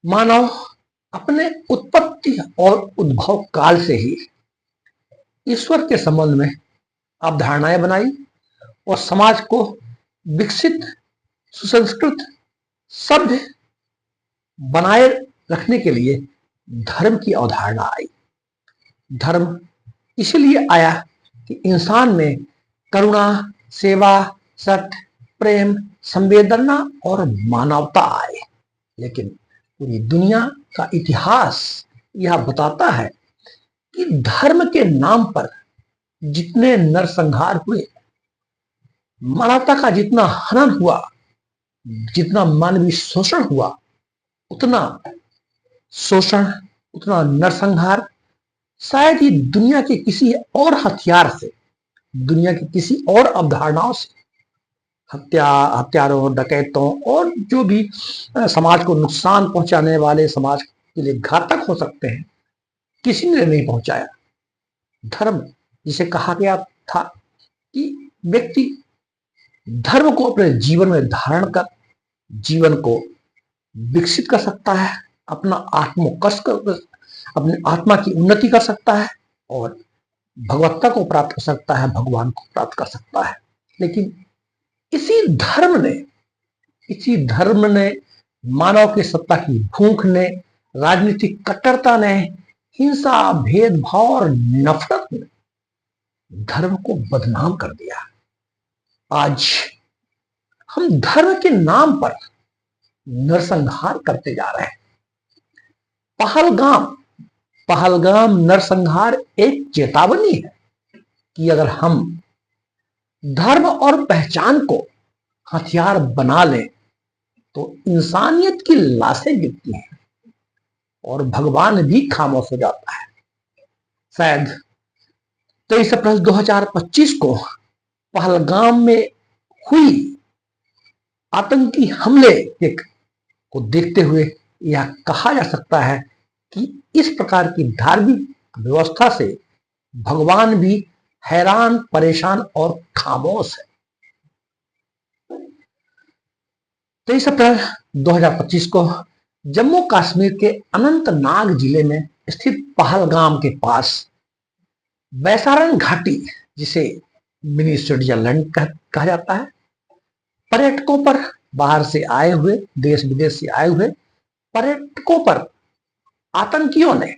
मानव अपने उत्पत्ति और उद्भव काल से ही ईश्वर के संबंध में अवधारणाएं बनाई और समाज को विकसित, सुसंस्कृत, सभ्य बनाए रखने के लिए धर्म की अवधारणा आई। धर्म इसलिए आया कि इंसान में करुणा, सेवा, सत्य, प्रेम, संवेदना और मानवता आए। लेकिन पूरी दुनिया का इतिहास यह बताता है कि धर्म के नाम पर जितने नरसंहार हुए, मानवता का जितना हनन हुआ, जितना मानवीय शोषण हुआ, उतना शोषण, उतना नरसंहार शायद ही दुनिया के किसी और हथियार से, दुनिया की किसी और अवधारणाओं से, हत्यारों, डकैतों और जो भी समाज को नुकसान पहुंचाने वाले, समाज के लिए घातक हो सकते हैं, किसी ने नहीं पहुंचाया। धर्म, जिसे कहा गया था कि व्यक्ति धर्म को अपने जीवन में धारण कर जीवन को विकसित कर सकता है, अपना आत्मोत्कर्ष कर, अपनी आत्मा की उन्नति कर सकता है और भगवत्ता को प्राप्त कर सकता है, भगवान को प्राप्त कर सकता है। लेकिन इसी धर्म ने मानव की सत्ता की भूख ने, राजनीतिक कट्टरता ने, हिंसा, भेदभाव और नफरत ने धर्म को बदनाम कर दिया। आज हम धर्म के नाम पर नरसंहार करते जा रहे हैं। पहलगाम नरसंहार एक चेतावनी है कि अगर हम धर्म और पहचान को हथियार बना लें तो इंसानियत की लाशें गिरती हैं और भगवान भी खामोश हो जाता है। शायद 23 अप्रैल 2025 को पहलगाम में हुई आतंकी हमले को देखते हुए यह कहा जा सकता है कि इस प्रकार की धार्मिक व्यवस्था से भगवान भी हैरान, परेशान और खामोश है। 23 अप्रैल 2025 को जम्मू कश्मीर के अनंतनाग जिले में स्थित पहलगाम के पास बैसारन घाटी, जिसे मिनी स्विट्जरलैंड कहा जाता है, पर्यटकों पर, बाहर से आए हुए, देश विदेश से आए हुए पर्यटकों पर आतंकियों ने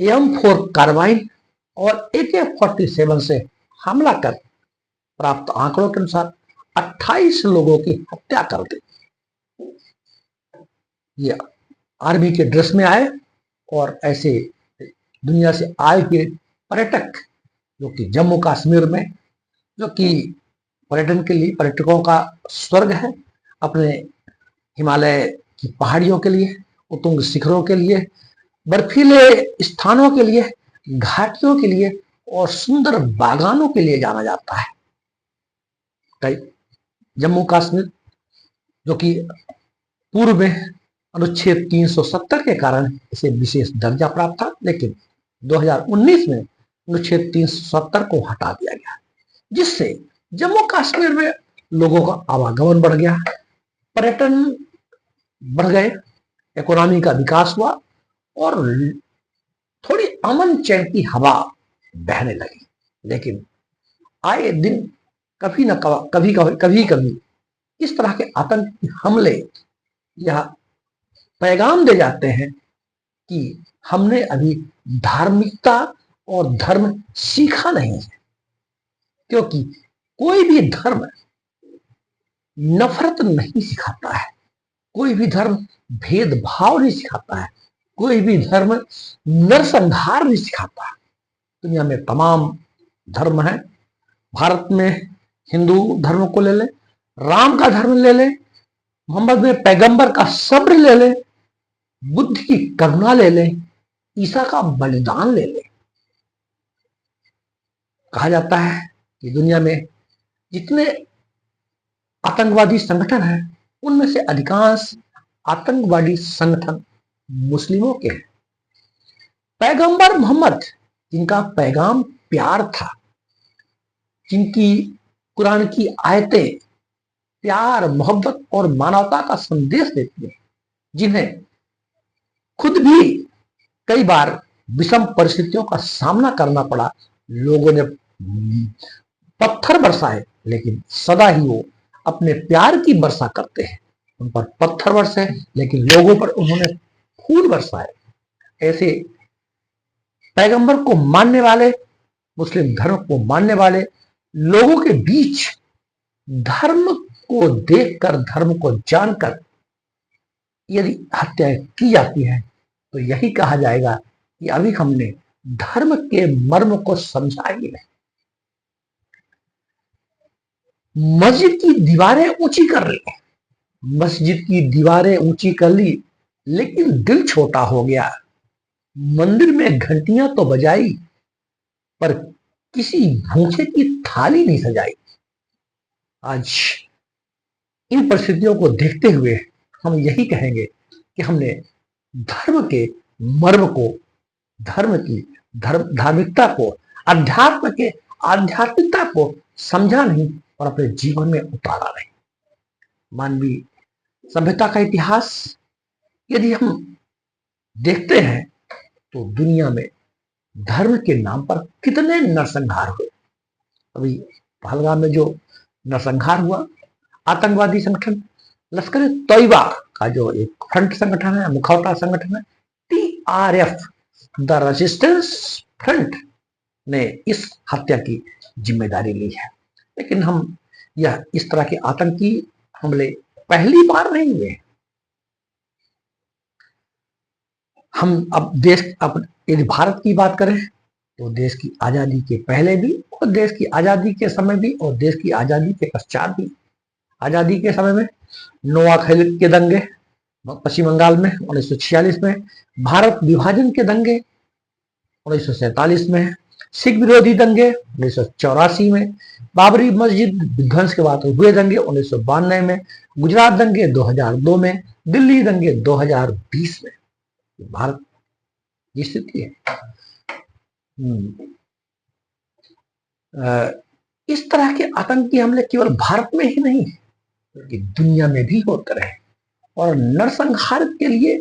M4 कार्बाइन और AK-47 से हमला कर प्राप्त आंकड़ों के अनुसार 28 लोगों की हत्या कर दी। ये आर्मी के ड्रेस में आए और ऐसे दुनिया से आए हुए पर्यटक, जो कि जम्मू कश्मीर में, जो कि पर्यटन के लिए, पर्यटकों का स्वर्ग है, अपने हिमालय की पहाड़ियों के लिए, उत्तुंग शिखरों के लिए, बर्फीले स्थानों के लिए, घाटियों के लिए और सुंदर बागानों के लिए जाना जाता है। जम्मू कश्मीर, जो कि पूर्व में अनुच्छेद 370 के कारण इसे विशेष दर्जा प्राप्त था, लेकिन 2019 में अनुच्छेद 370 को हटा दिया गया, जिससे जम्मू कश्मीर में लोगों का आवागमन बढ़ गया, पर्यटन बढ़ गए, इकोनॉमी का विकास हुआ और थोड़ी अमन चैन की हवा बहने लगी। लेकिन आए दिन कभी इस तरह के आतंकी हमले यह पैगाम दे जाते हैं कि हमने अभी धार्मिकता और धर्म सीखा नहीं है, क्योंकि कोई भी धर्म नफरत नहीं सिखाता है, कोई भी धर्म भेदभाव नहीं सिखाता है, कोई भी धर्म नरसंहार नहीं सिखाता। दुनिया में तमाम धर्म है। भारत में हिंदू धर्म को ले ले, राम का धर्म ले ले, मोहम्मद में पैगंबर का सब्र ले ले, बुद्ध की करुणा ले ले, ईसा का बलिदान ले ले। कहा जाता है कि दुनिया में जितने आतंकवादी संगठन हैं, उनमें से अधिकांश आतंकवादी संगठन मुस्लिमों के हैं। पैगंबर मोहम्मद, जिनका पैगाम प्यार था, जिनकी कुरान की आयतें प्यार, मोहब्बत और मानवता का संदेश देती हैं, जिन्हें खुद भी कई बार विषम परिस्थितियों का सामना करना पड़ा, लोगों ने पत्थर बरसाए, लेकिन सदा ही वो अपने प्यार की वर्षा करते हैं। उन पर पत्थर बरसे लेकिन लोगों पर उन्होंने फूल बरसाए। ऐसे पैगंबर को मानने वाले, मुस्लिम धर्म को मानने वाले लोगों के बीच धर्म को देखकर, धर्म को जानकर यदि हत्याएं की जाती है तो यही कहा जाएगा कि अभी हमने धर्म के मर्म को समझा ही नहीं। मस्जिद की दीवारें ऊंची कर ली, मस्जिद की दीवारें ऊंची कर ली, लेकिन दिल छोटा हो गया। मंदिर में घंटियां तो बजाई, पर किसी भूखे की थाली नहीं सजाई। आज इन परिस्थितियों को देखते हुए हम यही कहेंगे कि हमने धर्म के मर्म को, धर्म की धार्मिकता को, अध्यात्म के आध्यात्मिकता को समझा नहीं और अपने जीवन में उतारा नहीं। मानवीय सभ्यता का इतिहास यदि हम देखते हैं तो दुनिया में धर्म के नाम पर कितने नरसंहार हुए। अभी पहलगाम में जो नरसंहार हुआ, आतंकवादी संगठन लश्कर तैयबा का जो एक फ्रंट संगठन है, मुखौटा संगठन है, TRF द रेजिस्टेंस फ्रंट ने इस हत्या की जिम्मेदारी ली है। लेकिन हम यह इस तरह के आतंकी हमले पहली बार नहीं हुए। हम अब यदि भारत की बात करें तो देश की आजादी के पहले भी और देश की आजादी के समय भी और देश की आजादी के पश्चात भी। आजादी के समय में नोआखली के दंगे पश्चिम बंगाल में 1946 में, भारत विभाजन के दंगे 1947 में, सिख विरोधी दंगे 1984 में, बाबरी मस्जिद विध्वंस के बाद हुए दंगे 1992 में, गुजरात दंगे 2002 में, दिल्ली दंगे 2020 में। भारत की स्थिति है। इस तरह के आतंकी हमले केवल भारत में ही नहीं बल्कि दुनिया में भी होते रहे और नरसंहार के लिए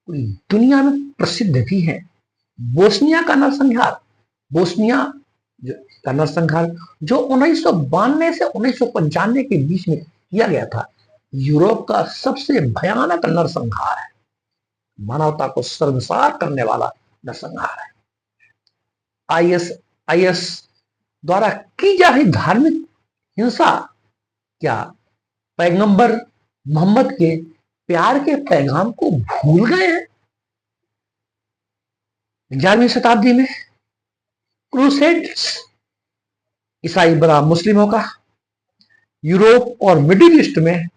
पूरी दुनिया में प्रसिद्ध भी है। बोस्निया का नरसंहार, का नरसंहार जो 1992 से 1995 के बीच में किया गया था, यूरोप का सबसे भयानक नरसंहार है। मानवता को शर्मसार करने वाला नरसंहार है। IS द्वारा की जा रही धार्मिक हिंसा क्या पैगंबर मोहम्मद के प्यार के पैगाम को भूल गए हैं? 11वीं शताब्दी में क्रूसेड्स, ईसाई बना मुस्लिमों का, यूरोप और मिडिल ईस्ट में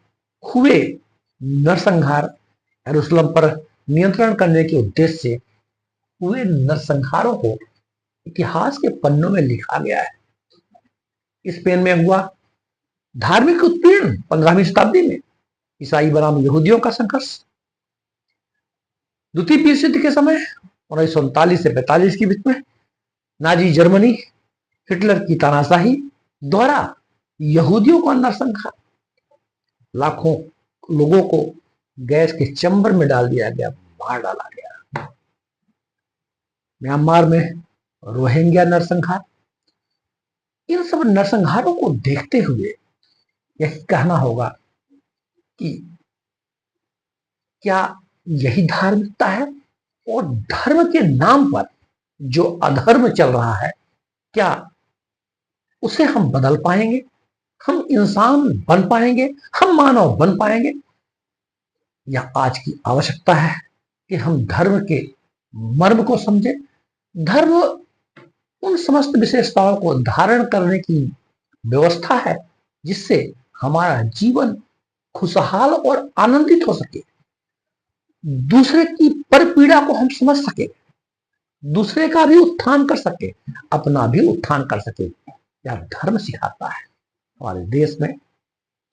हुए नरसंहार, यरूशलेम पर नियंत्रण करने के उद्देश्य से हुए नरसंहारों को इतिहास के पन्नों में लिखा गया है। स्पेन में हुआ धार्मिक उत्पीड़न 15वीं शताब्दी में, ईसाई बनाम यहूदियों का संघर्ष। द्वितीय विश्व युद्ध के समय 1939 से 45 के बीच में नाजी जर्मनी, हिटलर की तानाशाही द्वारा यहूदियों का नरसंहार, लाखों लोगों को गैस के चैम्बर में डाल दिया गया, मार डाला गया। म्यांमार में रोहिंग्या नरसंहार। इन सब नरसंहारों को देखते हुए यही कहना होगा कि क्या यही धार्मिकता है? और धर्म के नाम पर जो अधर्म चल रहा है, क्या उसे हम बदल पाएंगे? हम इंसान बन पाएंगे? हम मानव बन पाएंगे? यह आज की आवश्यकता है कि हम धर्म के मर्म को समझें। धर्म उन समस्त विशेषताओं को धारण करने की व्यवस्था है जिससे हमारा जीवन खुशहाल और आनंदित हो सके, दूसरे की परपीड़ा को हम समझ सके, दूसरे का भी उत्थान कर सके, अपना भी उत्थान कर सके। यह धर्म सिखाता है। हमारे देश में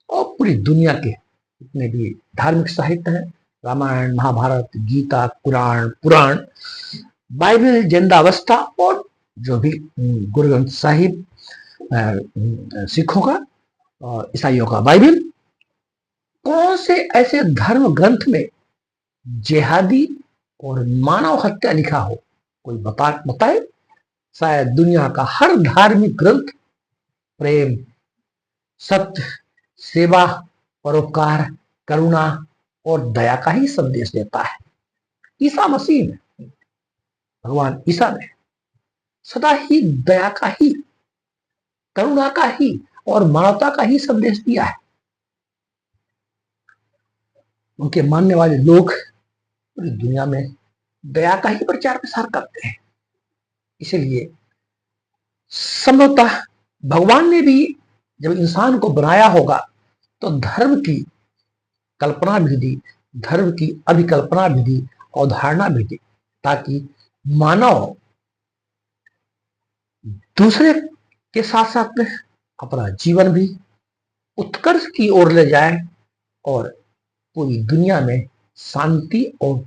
और पूरी दुनिया के जितने भी धार्मिक साहित्य हैं, रामायण, महाभारत, गीता, कुरान, पुराण, बाइबल, जिंदावस्था और जो भी गुरु ग्रंथ साहिब सिखों का और ईसाइयों का बाइबल, कौन से ऐसे धर्म ग्रंथ में जिहादी और मानव हत्या लिखा हो, कोई बताए। शायद दुनिया का हर धार्मिक ग्रंथ प्रेम, सत्य, सेवा, परोपकार, करुणा और दया का ही संदेश देता है। ईसा मसीह ने, भगवान ईसा ने सदा ही दया का ही, करुणा का ही और मानवता का ही संदेश दिया है। उनके मानने वाले लोग पूरी दुनिया में दया का ही प्रचार प्रसार करते हैं। इसलिए संभवतः भगवान ने भी जब इंसान को बनाया होगा तो धर्म की कल्पना भी दी, धर्म की अभिकल्पना भी दी, अवधारणा भी दी, ताकि मानव दूसरे के साथ साथ में अपना जीवन भी उत्कर्ष की ओर ले जाए और पूरी दुनिया में शांति और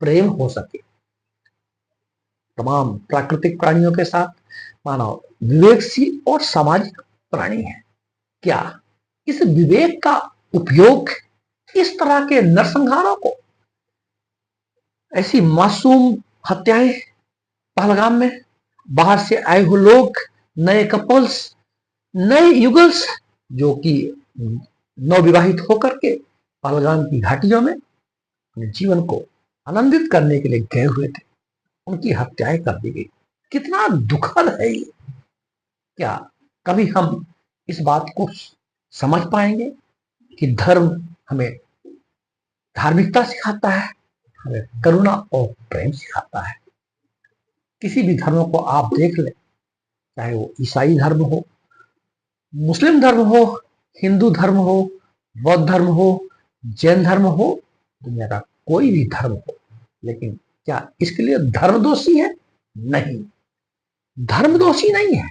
प्रेम हो सके। तमाम प्राकृतिक प्राणियों के साथ मानव विवेकशील और सामाजिक प्राणी है। क्या इस विवेक का उपयोग इस तरह के नरसंहारों को, ऐसी मासूम हत्याएं पहलगाम में, बाहर से आए हुए लोग, नए कपल्स, नए युगल्स जो कि नवविवाहित होकर के पहलगाम की घाटियों में अपने जीवन को आनंदित करने के लिए गए हुए थे, उनकी हत्याएं कर दी गई। कितना दुखद है ये। क्या कभी हम इस बात को समझ पाएंगे कि धर्म हमें धार्मिकता सिखाता है, हमें करुणा और प्रेम सिखाता है। किसी भी धर्म को आप देख लें, चाहे वो ईसाई धर्म हो, मुस्लिम धर्म हो, हिंदू धर्म हो, बौद्ध धर्म हो, जैन धर्म हो, दुनिया का कोई भी धर्म हो, लेकिन क्या इसके लिए धर्म दोषी है? नहीं, धर्म दोषी नहीं है।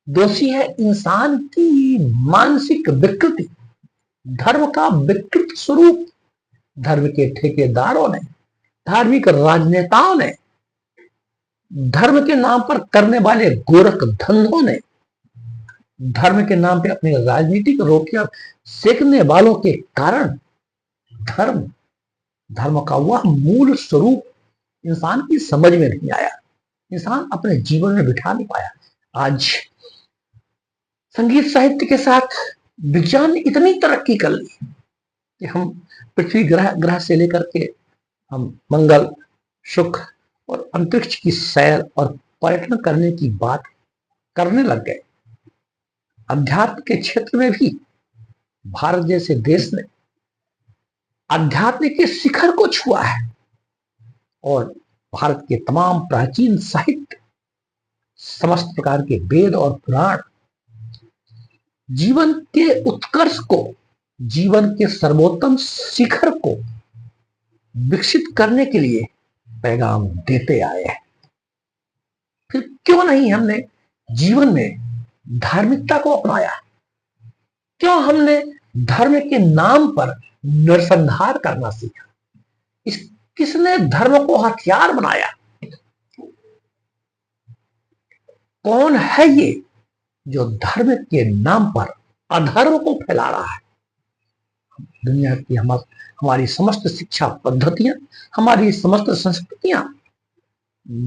दोषी है इंसान की मानसिक विकृति, धर्म का विकृत स्वरूप। धर्म के ठेकेदारों ने, धार्मिक राजनेताओं ने, धर्म के नाम पर करने वाले गोरख धंधों ने, धर्म के नाम पे अपनी राजनीतिक रोटियां सेकने वालों के कारण धर्म का वह मूल स्वरूप इंसान की समझ में नहीं आया, इंसान अपने जीवन में बिठा नहीं पाया। आज संगीत साहित्य के साथ विज्ञान ने इतनी तरक्की कर ली कि हम पृथ्वी ग्रह से लेकर के हम मंगल, शुक्र और अंतरिक्ष की सैर और पर्यटन करने की बात करने लग गए। अध्यात्म के क्षेत्र में भी भारत जैसे देश ने अध्यात्म के शिखर को छुआ है और भारत के तमाम प्राचीन साहित्य, समस्त प्रकार के वेद और पुराण जीवन के उत्कर्ष को, जीवन के सर्वोत्तम शिखर को विकसित करने के लिए पैगाम देते आए हैं। फिर क्यों नहीं हमने जीवन में धार्मिकता को अपनाया? क्यों हमने धर्म के नाम पर नरसंहार करना सीखा? किसने धर्म को हथियार बनाया? कौन है ये जो धर्म के नाम पर अधर्म को फैला रहा है? दुनिया की हमारी समस्त शिक्षा पद्धतियां, हमारी समस्त संस्कृतियां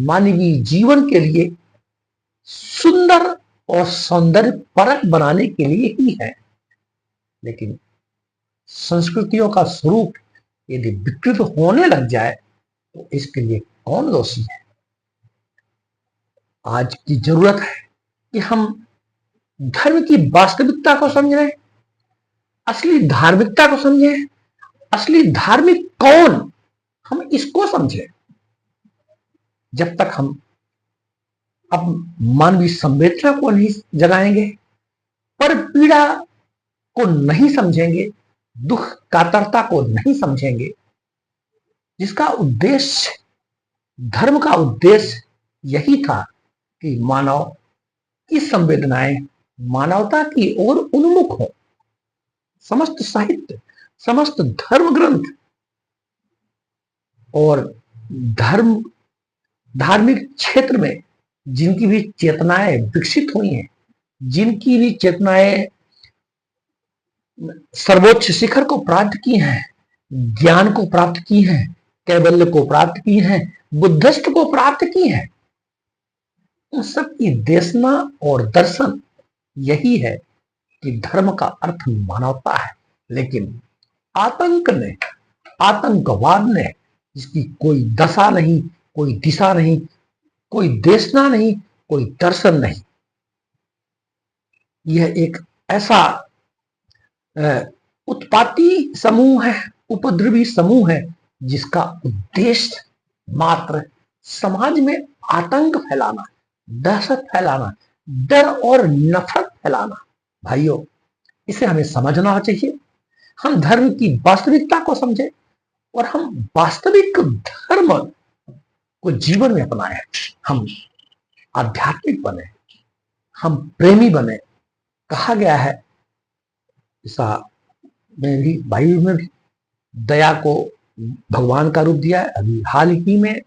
मानवीय जीवन के लिए सुंदर और सौंदर्य परक बनाने के लिए ही है, लेकिन संस्कृतियों का स्वरूप यदि विकृत होने लग जाए तो इसके लिए कौन दोषी है? आज की जरूरत है कि हम धर्म की वास्तविकता को समझें, असली धार्मिकता को समझें, असली धार्मिक कौन, हम इसको समझें। जब तक हम अब मानवीय संवेदना को नहीं जगाएंगे, पर पीड़ा को नहीं समझेंगे, दुख कातरता को नहीं समझेंगे, जिसका उद्देश्य, धर्म का उद्देश्य यही था कि मानव की संवेदनाएं मानवता की ओर उन्मुख हो। समस्त साहित्य, समस्त धर्म ग्रंथ और धार्मिक क्षेत्र में जिनकी भी चेतनाएं विकसित हुई हैं, जिनकी भी चेतनाएं सर्वोच्च शिखर को प्राप्त की हैं, ज्ञान को प्राप्त की हैं, कैवल्य को प्राप्त की हैं, बुद्धिस्ट को प्राप्त की हैं। उन सब की देशना और दर्शन यही है कि धर्म का अर्थ मानवता है। लेकिन आतंक ने, आतंकवाद ने, जिसकी कोई दशा नहीं, कोई दिशा नहीं, कोई देशना नहीं, कोई दर्शन नहीं, यह एक ऐसा उत्पाती समूह है, उपद्रवी समूह है, जिसका उद्देश्य मात्र समाज में आतंक फैलाना, दहशत फैलाना, डर और नफरत फैलाना। भाइयों, इसे हमें समझना चाहिए। हम धर्म की वास्तविकता को समझें और हम वास्तविक धर्म को जीवन में अपनाएं। हम आध्यात्मिक बने, हम प्रेमी बने। कहा गया है, ऐसा में भी, बाइबल में भी, दया को भगवान का रूप दिया है। अभी हाल ही में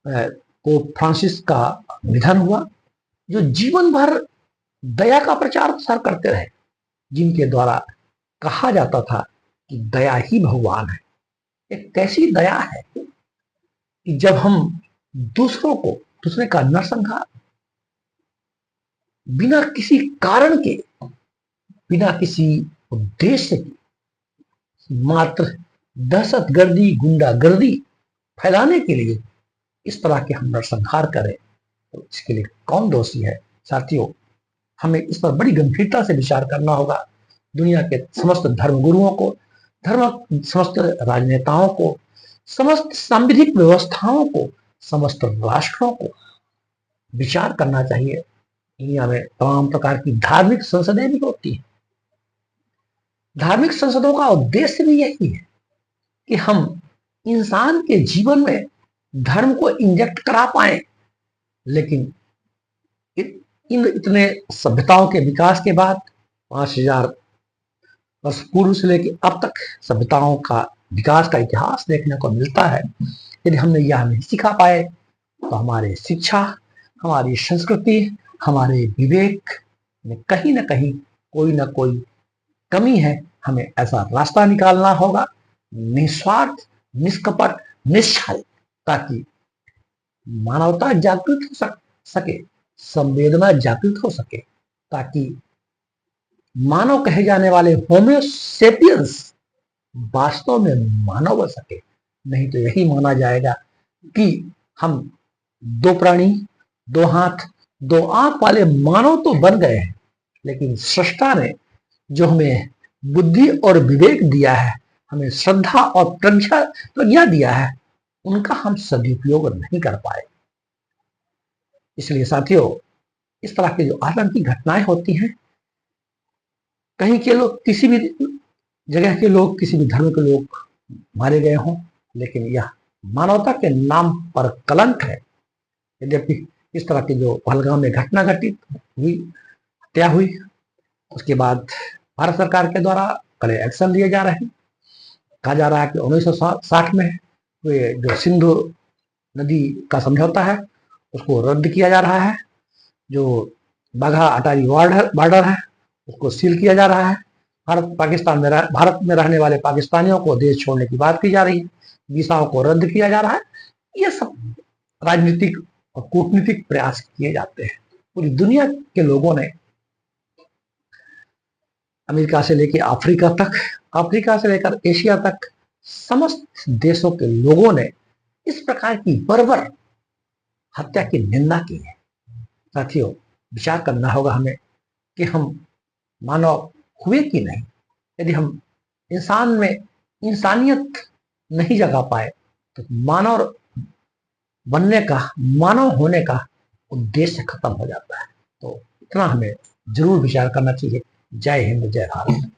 पोप फ्रांसिस का निधन हुआ, जो जीवन भर दया का प्रचार प्रसार करते रहे, जिनके द्वारा कहा जाता था कि दया ही भगवान है। एक कैसी दया है कि जब हम दूसरों को, दूसरे का नरसंहार बिना किसी कारण के, बिना किसी उद्देश्य की, मात्र दहशतगर्दी, गुंडागर्दी फैलाने के लिए इस तरह के हम नरसंहार करें, तो इसके लिए कौन दोषी है? साथियों, हमें इस पर बड़ी गंभीरता से विचार करना होगा। दुनिया के समस्त धर्मगुरुओं को, समस्त राजनेताओं को, समस्त सांविधिक व्यवस्थाओं को, समस्त राष्ट्रों को विचार करना चाहिए। दुनिया में तमाम प्रकार की धार्मिक संसदें भी होती हैं। धार्मिक संसदों का उद्देश्य भी यही है कि हम इंसान के जीवन में धर्म को इंजेक्ट करा पाए। लेकिन इन इतने सभ्यताओं के विकास के बाद, 5000 वर्ष पूर्व से लेकर अब तक सभ्यताओं का विकास का इतिहास देखने को मिलता है। यदि हमने यह नहीं सिखा पाए तो हमारे शिक्षा, हमारी संस्कृति, हमारे विवेक में कहीं ना कहीं कोई ना कोई कमी है। हमें ऐसा रास्ता निकालना होगा, निस्वार्थ, निष्कपट, निश्चल, ताकि मानवता जागृत हो सके, संवेदना जागृत हो सके, ताकि मानव कहे जाने वाले होमो सेपियंस वास्तव में मानव बन सके। नहीं तो यही माना जाएगा कि हम दो प्राणी, दो हाथ, दो आंख वाले मानव तो बन गए हैं, लेकिन सृष्टा ने जो हमें बुद्धि और विवेक दिया है, हमें श्रद्धा और प्रज्ञा दिया है, उनका हम सदुपयोग नहीं कर पाए। इसलिए साथियों, इस तरह की जो आतंकी घटनाएं होती हैं, कहीं के लोग, किसी भी जगह के लोग, किसी भी धर्म के लोग मारे गए हों, लेकिन यह मानवता के नाम पर कलंक है। यद्यपि इस तरह की जो पहलगाम में घटना घटित हुई, हत्या हुई, उसके बाद भारत सरकार के द्वारा कड़े एक्शन लिए जा रहे हैं। कहा जा रहा है कि 1960 में वे जो सिंधु नदी का समझौता है उसको रद्द किया जा रहा है। जो बाघा अटारी बॉर्डर है उसको सील किया जा रहा है। भारत में रहने वाले पाकिस्तानियों को देश छोड़ने की बात की जा रही है। वीसाओं को रद्द किया जा रहा है। ये सब राजनीतिक और कूटनीतिक प्रयास किए जाते हैं। पूरी दुनिया के लोगों ने, अमेरिका से लेकर अफ्रीका तक, अफ्रीका से लेकर एशिया तक, समस्त देशों के लोगों ने इस प्रकार की बर्बर हत्या की निंदा की है। साथियों, विचार करना होगा हमें कि हम मानव हुए कि नहीं। यदि हम इंसान में इंसानियत नहीं जगा पाए तो मानव बनने का, मानव होने का उद्देश्य खत्म हो जाता है। तो इतना हमें जरूर विचार करना चाहिए। जय हिंद, जय भारत।